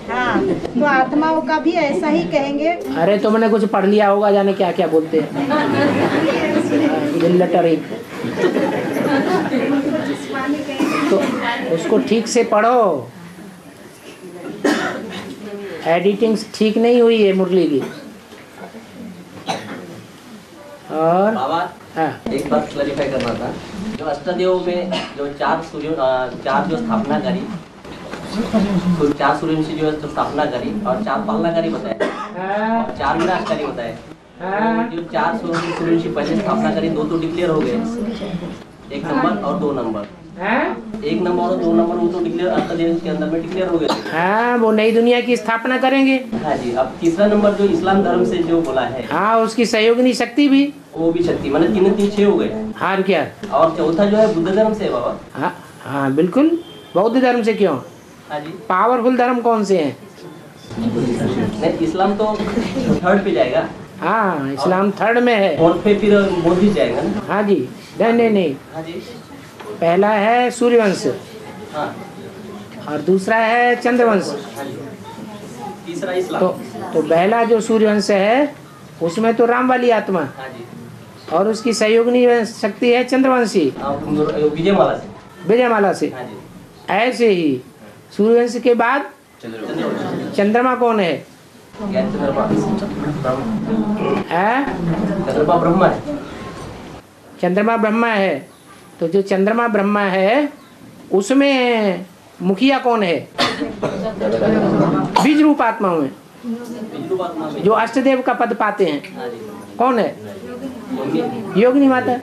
हाँ, तो आत्माओं का भी ऐसा ही कहेंगे। अरे तुमने कुछ पढ़ लिया होगा, जाने क्या क्या बोलते हैं। लटरी तो उसको ठीक से पढ़ो, एडिटिंग ठीक नहीं हुई है मुरली की। और बाबा एक बात क्लैरिफाई करना था, जो अष्टदेव में जो चार जो स्थापना करी, तो 4 सूर्यवंशी जो स्थापना करी और 4 पालनाकारी बताए और 4 विनाशकारी बताए। तो जो 4 सूर्यवंशी पहले स्थापना करी, 2 तो डिक्लेयर हो गए, 1 नंबर और 2 नंबर। 1 नंबर और 2 नंबर वो तो डिक्लेयर अष्टदेव के अंदर में डिक्लेयर हो गए। हाँ, वो नई दुनिया की स्थापना करेंगे। हाँ जी। अब तीसरा नंबर जो इस्लाम धर्म से जो बोला है, हाँ, उसकी सहयोगिनी शक्ति भी, वो भी शक्ति, माने 3 3 6 हो गए। और क्या? और चौथा जो है बुद्ध धर्म से है बाबा। हाँ हाँ बिल्कुल, बौद्ध धर्म से। क्यों? हाँ जी। पावरफुल धर्म कौन से हैं? नहीं, इस्लाम तो 3rd पे जाएगा। हाँ, इस्लाम 3rd में है। 4th पे फिर बौद्ध जाएगा ना। हाँ जी। नहीं। हाँ जी। पहला है सूर्यवंश, हाँ। और दूसरा है चंद्रवंश। हाँ जी। तीसरा इस्लाम। तो पहला जो सूर्यवंश है उसमें तो राम वाली आत्मा, हाँ जी। और उसकी सहयोगिनी शक्ति है चंद्रवंशी, विजयमाला से। विजयमाला से। हाँ जी। ऐसे ही सूर्यवंश के बाद चंद्रमा कौन है? चंद्रमा ब्रह्मा है। चंद्रमा ब्रह्मा है। तो जो चंद्रमा ब्रह्मा है उसमें मुखिया कौन है? बीज रूप आत्माओं में जो अष्टदेव का पद पाते हैं, कौन है? योगिनी माता।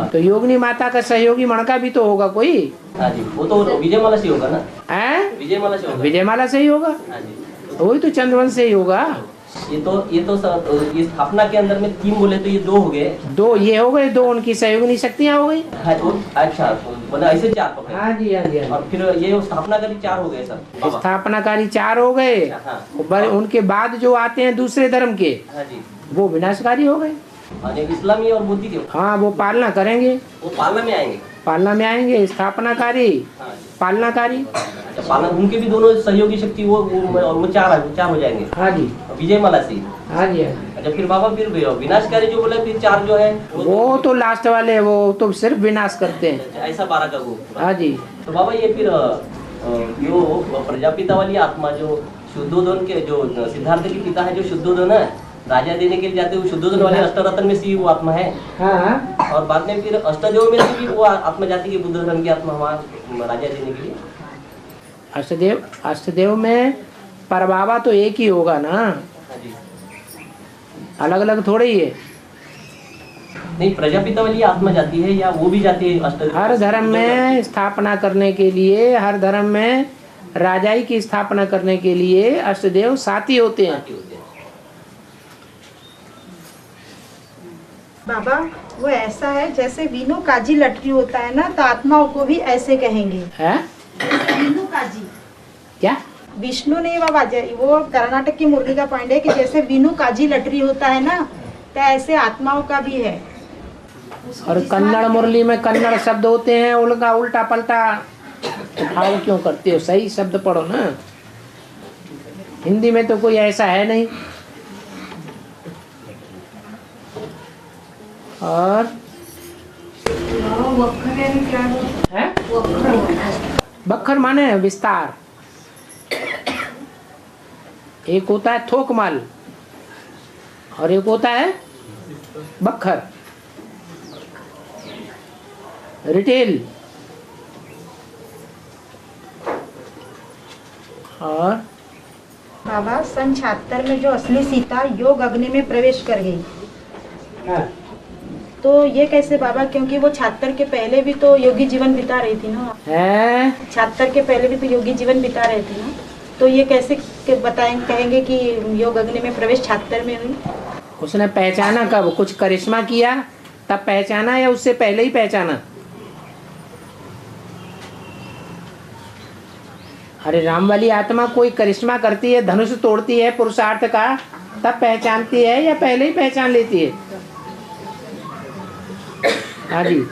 तो योगिनी माता का सहयोगी मणका भी तो होगा कोई। हाँ जी, वो तो विजयमाला से होगा ना। विजयमाला से होगा। विजयमाला से ही होगा। हाँ जी। वही तो चंद्रवंश से ही होगा। ये स्थापना के अंदर में 3 बोले तो ये 2 हो गए। 2 ये हो गए, 2 उनकी सहयोगिनी शक्तियाँ हो गई। हाँ, अच्छा, मतलब ऐसे 4 पकड़े। हाँ जी। और फिर ये स्थापनाकारी 4 हो गए सर। स्थापनाकारी 4 हो गए। हाँ। उनके बाद जो आते हैं दूसरे धर्म के, हाँ जी, वो विनाशकारी हो गए। इस्लामी और बुद्धि के। हाँ, वो पालना करेंगे। वो पालना में आएंगे। पालना में आएंगे, स्थापनाकारी, पालनाकारी। अच्छा, पालना उनके भी दोनों सहयोगी शक्ति वो 4 हो जाएंगे। हाँ जी। विजयमाला से। हाँ जी। अच्छा, फिर बाबा फिर विनाशकारी जो बोले फिर 4 जो है वो तो लास्ट वाले, वो तो सिर्फ विनाश करते हैं। ऐसा 12 का वो। हाँ जी। तो बाबा ये फिर जो प्रजापिता वाली आत्मा जो शुद्धोदन के, जो सिद्धार्थ के पिता है जो शुद्धोदन है, राजा देने के लिए जाते हुए शुद्धोदन वाले अष्टरत्न में से वो आत्मा है। हाँ। और बाद में फिर अष्टदेव में से भी वो आत्मा जाती है, बुद्ध धर्म की आत्मा वहाँ राजा देने के लिए। अष्टदेव में परबाबा तो एक ही होगा ना। हाँ जी। अलग अलग थोड़े ही है। नहीं, प्रजापिता वाली आत्मा जाती है या वो भी जाती है अष्टदेव? हर धर्म में स्थापना करने के लिए, हर धर्म में राजाई की स्थापना करने के लिए अष्टदेव साथी होते हैं। बाबा, वो ऐसा है जैसे वीणु काजी लटकी होता है ना, तो आत्माओं को भी ऐसे कहेंगे। है? वीणु काजी क्या? विष्णु नहीं बाबा, वो कर्नाटक की मुरली का पॉइंट है कि जैसे वीणु काजी लटरी होता है ना, तो ऐसे आत्माओं का भी है। और कन्नड़ मुरली में कन्नड़ शब्द होते हैं, उनका उल्टा पलटा उठाओ क्यों करते हो? सही शब्द पढ़ो ना। हिंदी में तो कोई ऐसा है नहीं। और बखर माने विस्तार। एक होता है थोक माल और एक होता है बखर, रिटेल। और बाबा, सन 76 में जो असली सीता योग अग्नि में प्रवेश कर गई, तो ये कैसे बाबा? क्योंकि वो 76 के पहले भी तो योगी जीवन बिता रही थी ना। 76 के पहले भी तो योगी जीवन बिता रहे थे ना, तो ये कैसे कहेंगे कि योग अग्नि में प्रवेश 76 में हुई? उसने पहचाना कब? कुछ करिश्मा किया तब पहचाना, या उससे पहले ही पहचाना? अरे राम वाली आत्मा कोई करिश्मा करती है, धनुष तोड़ती है पुरुषार्थ का, तब पहचानती है या पहले ही पहचान लेती है? हाँ जी।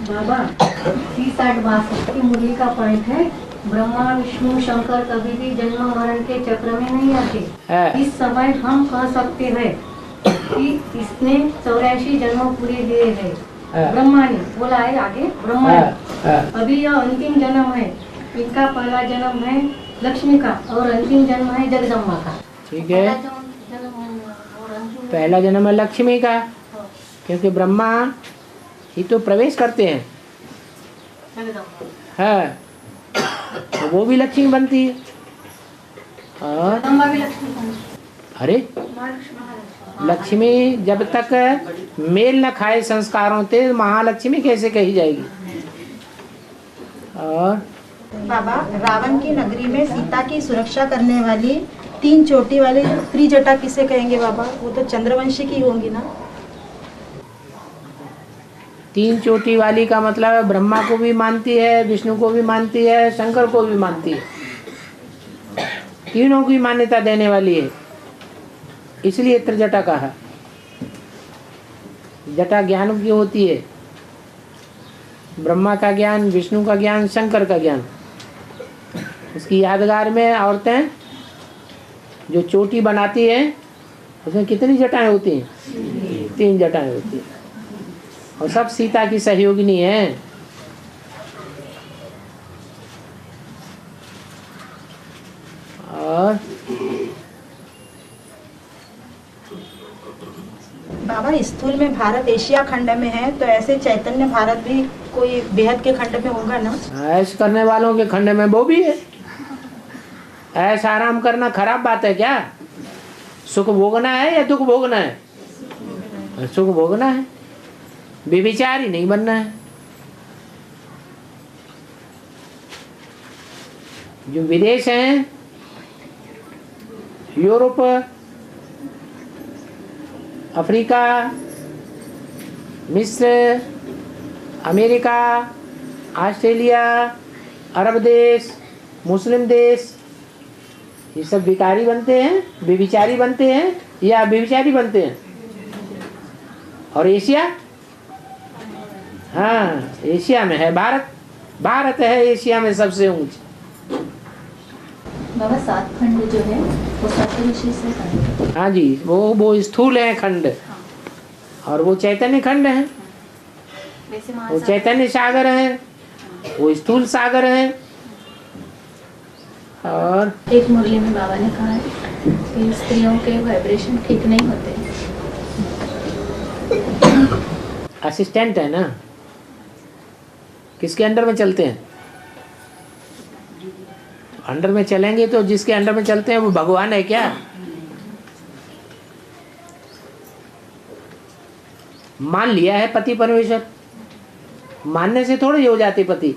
बाबा, 60-62 की मुरली का पॉइंट है, ब्रह्मा विष्णु शंकर कभी भी जन्म मरण के चक्र में नहीं आते। इस समय हम कह सकते हैं कि इसने 84 जन्म पूरे दिए हैं। ब्रह्मा ने बोला है आगे, ब्रह्मा ने अभी यह अंतिम जन्म है, इनका पहला जन्म है लक्ष्मी का और अंतिम जन्म है जगदम्बा का। ठीक है, पहला जन्म है लक्ष्मी का, क्योंकि ब्रह्मा ही तो प्रवेश करते हैं, है तो वो भी लक्ष्मी बनती है। और अरे लक्ष्मी जब तक मेल न खाए संस्कारों से महालक्ष्मी कैसे कही जाएगी। और बाबा, रावण की नगरी में सीता की सुरक्षा करने वाली 3 चोटी वाली त्रिजटा किसे कहेंगे बाबा? वो तो चंद्रवंशी की होंगी ना। 3 चोटी वाली का मतलब ब्रह्मा को भी मानती है, विष्णु को भी मानती है, शंकर को भी मानती है, तीनों की मान्यता देने वाली है, इसलिए त्रिजटा कहा। जटा ज्ञान की होती है, ब्रह्मा का ज्ञान, विष्णु का ज्ञान, शंकर का ज्ञान। उसकी यादगार में औरतें जो चोटी बनाती हैं उसमें कितनी जटाएं होती हैं? 3 जटाएं होती हैं, और सब सीता की सहयोगिनी है। और बाबा, स्थूल में भारत एशिया खंड में है, तो ऐसे चैतन्य भारत भी कोई बेहद के खंड में होगा ना? ऐश करने वालों के खंड में वो भी है। ऐश आराम करना खराब बात है क्या? सुख भोगना है या दुख भोगना है? सुख भोगना है, बेविचारी नहीं बनना है। जो विदेश हैं, यूरोप, अफ्रीका, मिस्र, अमेरिका, ऑस्ट्रेलिया, अरब देश, मुस्लिम देश, ये सब विकारी बनते हैं, बेविचारी बनते हैं या बेविचारी बनते हैं। और एशिया, हाँ एशिया में है भारत, भारत है एशिया में सबसे ऊंच। बाबा 7 खंड जो है वो सप्तऋषि से खंड। हाँ जी, वो स्थूल है खंड, और वो चैतन्य खंड है। वो चैतन्य सागर है, वो स्थूल सागर है। और एक मुरली में बाबा ने कहा है कि स्त्रियों के वाइब्रेशन ठीक नहीं होते। असिस्टेंट है ना, किसके अंडर में चलते हैं? अंडर में चलेंगे तो जिसके अंडर में चलते हैं वो भगवान है क्या? मान लिया है पति परमेश्वर, मानने से थोड़े हो जाते पति।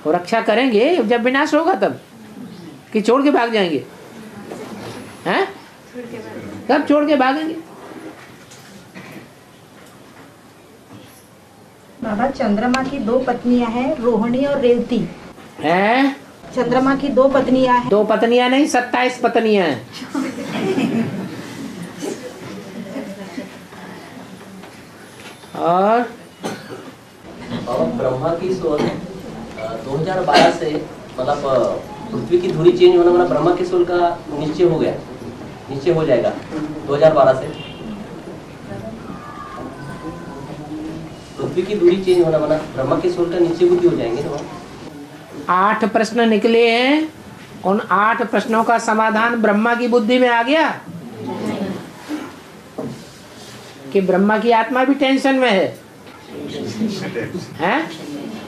और रक्षा करेंगे जब विनाश होगा तब, कि छोड़ के भाग जाएंगे? हैं? कब छोड़ के भागेंगे? बाबा, चंद्रमा की 2 पत्नियां हैं, रोहिणी और रेवती। हैं? चंद्रमा की 2 पत्नियां हैं। 2 पत्नियां नहीं, 27 पत्नियां हैं। और ब्रह्मा की सोल 2012 से मतलब पृथ्वी की धुरी चेंज होना, मतलब ब्रह्मा के सोल का निश्चय हो गया, निश्चय हो जाएगा 2012 से। पृथ्वी की दूरी चेंज होना माना ब्रह्मा के सोल का निश्चय बुद्धि हो जाएंगे ना। 8 प्रश्न निकले हैं, उन 8 प्रश्नों का समाधान ब्रह्मा की बुद्धि में आ गया कि ब्रह्मा की आत्मा भी टेंशन में है, हैं?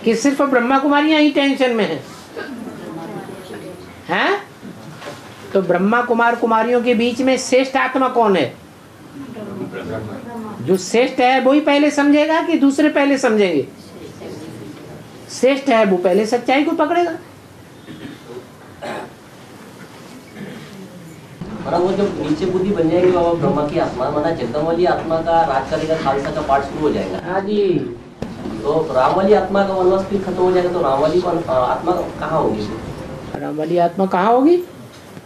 कि सिर्फ ब्रह्मा कुमारियां ही टेंशन में हैं? तो ब्रह्मा कुमार कुमारियों के बीच में श्रेष्ठ आत्मा कौन है? जो श्रेष्ठ है वो ही पहले समझेगा कि दूसरे पहले समझेंगे? श्रेष्ठ है वो पहले सच्चाई को पकड़ेगा। माना वो जब नीचे बुद्धि बन जाएगी बाबा ब्रह्मा की आत्मा, माना जगदम वाली आत्मा का राज करेगा, खालसा का पाठ शुरू हो जाएगा। हाँ जी। तो राम वाली आत्मा का वनवास फिर खत्म हो जाएगा, तो राम वाली आत्मा कहाँ होगी? राम वाली आत्मा कहाँ होगी?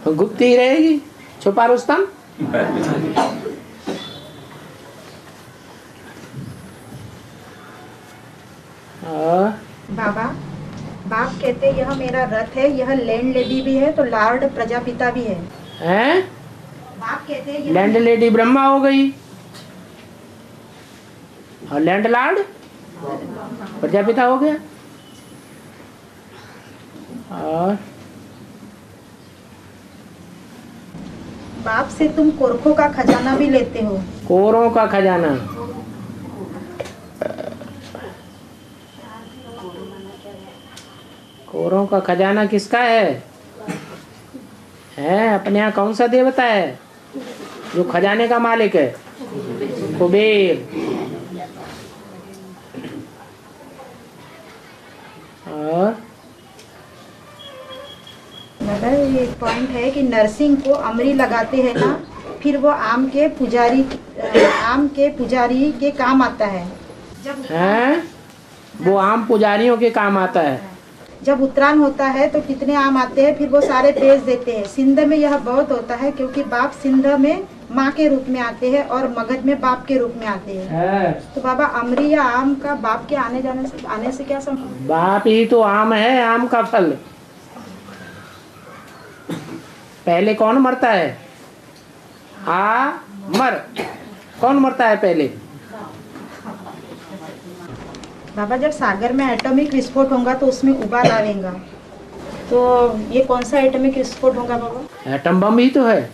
गुप्त ही रहेगी, छुपा रुस्तम। बाबा, बाप कहते यह मेरा रथ है, यह लैंड लेडी भी है, तो लॉर्ड प्रजापिता भी है। हैं? बाप कहते हैं लैंड लेडी ब्रह्मा हो गई, और लैंड लॉर्ड प्रजापिता हो गया। और बाप से तुम कोरखों का खजाना भी लेते हो। कोरों का खजाना, कोरों का खजाना किसका है? अपने यहाँ कौन सा देवता है जो खजाने का मालिक है? कुबेर। और ये पॉइंट है कि नरसिंह को अमरी लगाते हैं ना, फिर वो आम के पुजारी के काम आता है। वो आम पुजारियों के काम आता है। जब उत्तरायण होता है तो कितने आम आते हैं, फिर वो सारे बेच देते हैं। सिंध में यह बहुत होता है क्योंकि बाप सिंध में माँ के रूप में आते हैं और मगध में बाप के रूप में आते हैं। तो बाबा अमरी या आम का बाप के आने से क्या समझ? बाप ही तो आम है, आम का फल। पहले कौन मरता है? कौन मरता है पहले? बाबा जब सागर में एटॉमिक विस्फोट होगा तो उसमें उबाल आएगा, तो ये कौन सा एटॉमिक विस्फोट होगा बाबा? एटम बम ही तो है।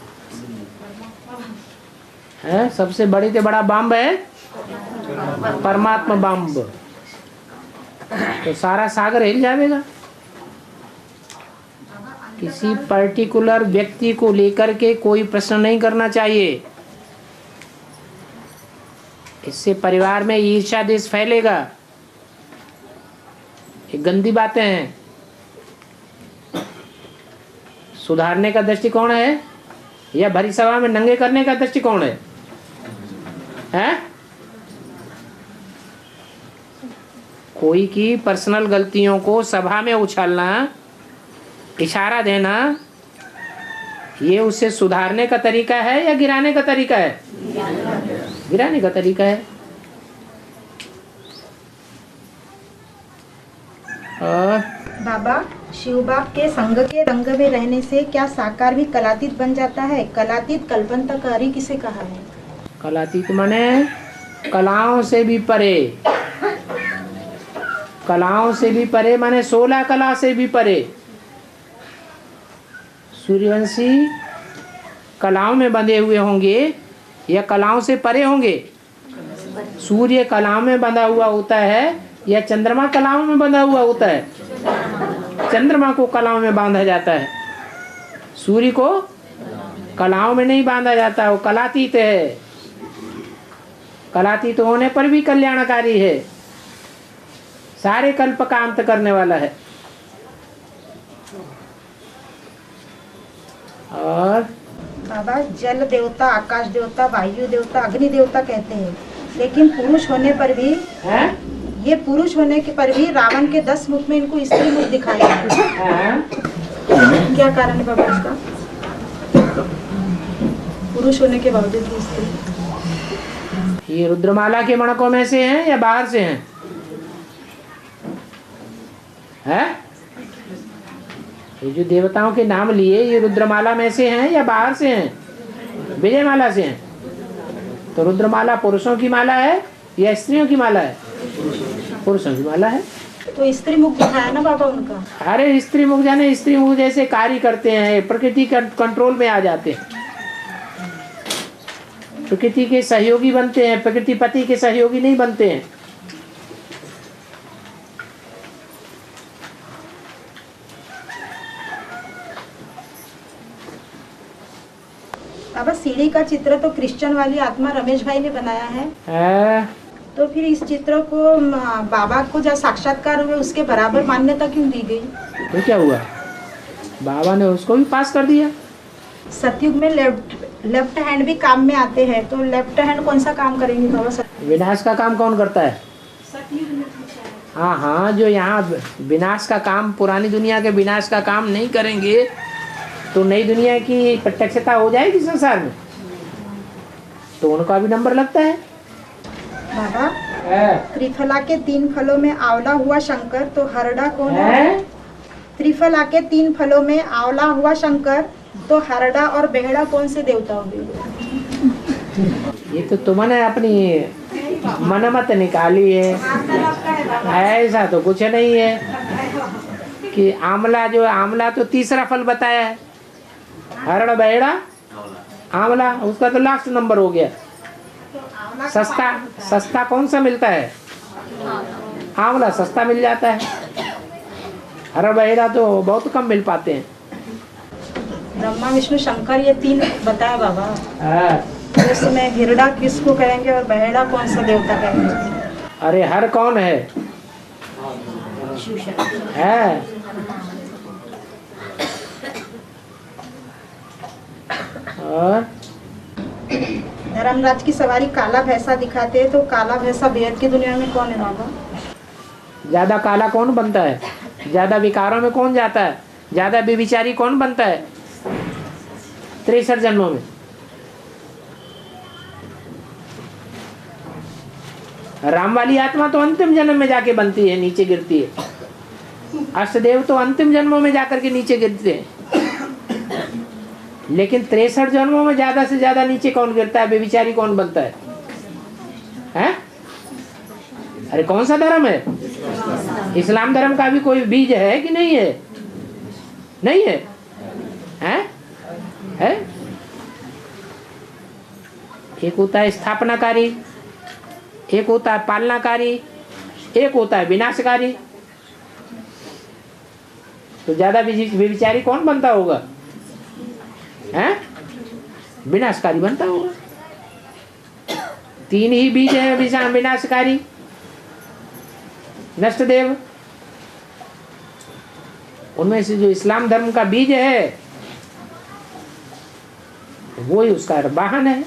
सबसे बड़ी से बड़ा बम है परमात्मा बम। तो सारा सागर हिल जाएगा। किसी पर्टिकुलर व्यक्ति को लेकर के कोई प्रश्न नहीं करना चाहिए। इससे परिवार में ईर्ष्या देश फैलेगा। ये गंदी बातें हैं। सुधारने का दृष्टिकोण है या भरी सभा में नंगे करने का दृष्टिकोण है? कोई की पर्सनल गलतियों को सभा में उछालना, इशारा देना, ये उससे सुधारने का तरीका है या गिराने का तरीका है? गिराने का तरीका है। बाबा शिव बाप के संग के रंग में रहने से क्या साकार भी कलातीत बन जाता है? कलातीत कल्पंतकारी किसे कहा है? कलातीत माने कलाओं से भी परे। कलाओं से भी परे माने 16 कला से भी परे। सूर्यवंशी कलाओं में बंधे हुए होंगे या कलाओं से परे होंगे? सूर्य कलाओं में बंधा हुआ होता है या चंद्रमा कलाओं में बंधा हुआ होता है? चंद्रमा को कलाओं में बांधा जाता है, सूर्य को कलाओं में नहीं बांधा जाता। वो कलातीत है। कलातीत होने पर भी कल्याणकारी है, सारे कल्प का अंत करने वाला है। और बाबा जल देवता, आकाश देवता, वायु देवता, अग्नि देवता कहते हैं, लेकिन पुरुष होने पर भी ये पुरुष होने के पर भी रावण के 10 मुख में इनको स्त्री मुख दिखाया है। क्या कारण है बाबा इसका? पुरुष होने के बावजूद भी स्त्री। ये रुद्रमाला के मणकों में से हैं या बाहर से हैं? ये जो देवताओं के नाम लिए ये रुद्रमाला में से हैं या बाहर से हैं? विजयमाला से हैं। तो रुद्रमाला पुरुषों की माला है या स्त्रियों की माला है? पुरुषों की माला है। तो स्त्री मुख दिखाया ना बाबा उनका। अरे स्त्री मुख जाने, स्त्री मुख जैसे कार्य करते हैं, प्रकृति का कंट्रोल में आ जाते हैं, प्रकृति के सहयोगी बनते हैं, प्रकृति पति के सहयोगी नहीं बनते हैं। बाबा सीढ़ी का चित्र तो क्रिश्चियन वाली आत्मा रमेश भाई ने बनाया है। तो फिर इस चित्र को बाबा को जब साक्षात्कार हुए उसके बराबर मान्यता क्यों दी गई? तो क्या हुआ, बाबा ने उसको भी पास कर दिया। सतयुग में लेफ्ट हैंड भी काम में आते हैं, तो लेफ्ट हैंड कौन सा काम करेंगे बाबा? विनाश का काम कौन करता है? हाँ, जो यहाँ विनाश का काम, पुरानी दुनिया के विनाश का काम नहीं करेंगे तो नई दुनिया की प्रत्यक्षता हो जाएगी संसार में, तो उनका भी नंबर लगता है। बाबा त्रिफला के 3 फलों में आंवला हुआ शंकर, तो हरड़ा कौन है? त्रिफला के 3 फलों में आंवला हुआ शंकर, तो हरड़ा और बेहड़ा कौन से देवता होंगे? ये तो तुमने अपनी मनमत निकाली है, ऐसा तो कुछ नहीं है। कि आंवला, जो आंवला तो तीसरा फल बताया है, हरड़ बैड़ा आंवला, उसका तो लास्ट नंबर हो गया। सस्ता कौन सा मिलता है? आंवला सस्ता मिल जाता है, हरड़ बैड़ा तो बहुत कम मिल पाते हैं। ब्रह्मा विष्णु शंकर ये 3 बताया बाबा। हाँ। इसमें हिरड़ा किसको कहेंगे और बहेड़ा कौन सा देवता कहेंगे? अरे हर कौन है? और धर्मराज की सवारी काला भैंसा दिखाते हैं, तो काला भैंसा बेहद की दुनिया में कौन है बाबा? ज्यादा काला कौन बनता है? ज्यादा विकारों में कौन जाता है? ज्यादा व्यभिचारी कौन बनता है 63 जन्मों में? राम वाली आत्मा तो अंतिम जन्म में जाके बनती है, नीचे गिरती है। अष्टदेव तो अंतिम जन्मों में जाकर के नीचे गिरते हैं, लेकिन 63 जन्मों में ज्यादा से ज्यादा नीचे कौन गिरता है? बेविचारी कौन बनता है? हैं? अरे कौन सा धर्म है? इस्लाम धर्म का भी कोई बीज है कि नहीं है? नहीं है, हैं? है? एक होता है स्थापनाकारी, एक होता है पालनाकारी, एक होता है विनाशकारी। तो ज्यादा विचारी कौन बनता होगा? हैं? विनाशकारी बनता होगा। 3 ही बीज है विनाशकारी, नष्टदेव। उनमें से जो इस्लाम धर्म का बीज है वो ही उसका वाहन है।